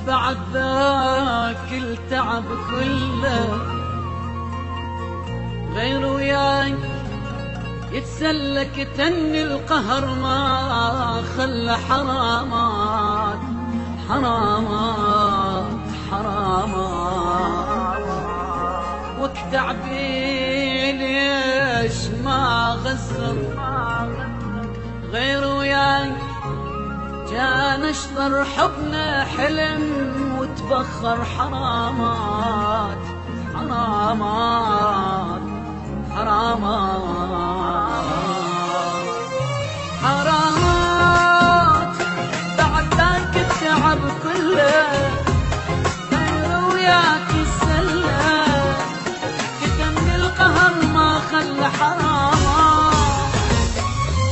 بعد ذاك التعب كله غير وياك يتسلك تني القهر ما خلى حرامات حرامات حرامات وقت عبي ليش ما غزر غير وياك كان اشطر حبنا حلم وتبخر حرامات حرامات حرامات حرامات بعد ذاك التعب كله غير وياك يسلى كتم القهر ما خلى حرامات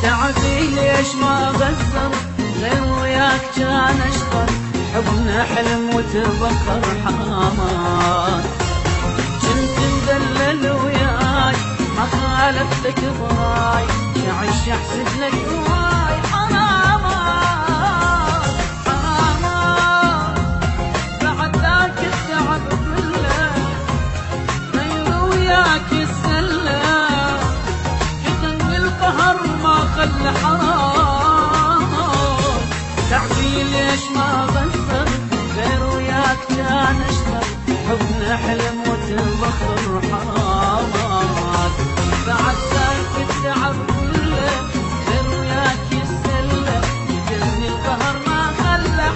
تعبي ليش ما غزر غير وياك كان اشطر حبنا حلم وتبخر حرامات كنت مذلل وياك ما خالفتك براي يعيش يحسد لك هواي حرامات حرامات بعد ذاك التعب كله غير وياك يتسلى كتم القهر ما خلى حرام تعبي ليش ما غسر غير وياك كان اشتر حبنا حلم وتبخر حرامات بعد ذاك التعب كله غير وياك يتسلى يجني القهر ما خلى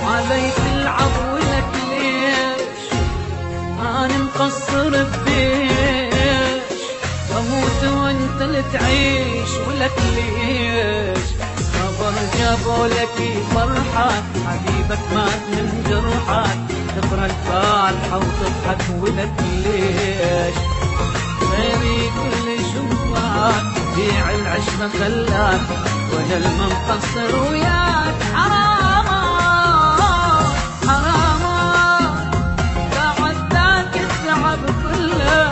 علي تلعب ولك ليش أنا مقصر بيش أموت وانت اللي تعيش ولك ليش خبر جابوا لك فرحة حبيبك مات من جرحك تقرا الفاتحة وتضحك ولك ليش غيري كل شوفك بيع العشرة خلاك وانا المقصر وياك حرامات حرامات بعد ذاك التعب كله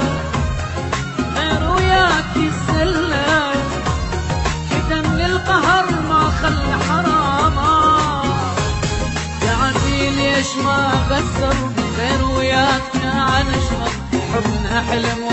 غير وياك يتسلى كتم القهر ما خلى حرامات تعبي ليش ما غسر غير وياك كان اشرب حبنا حلم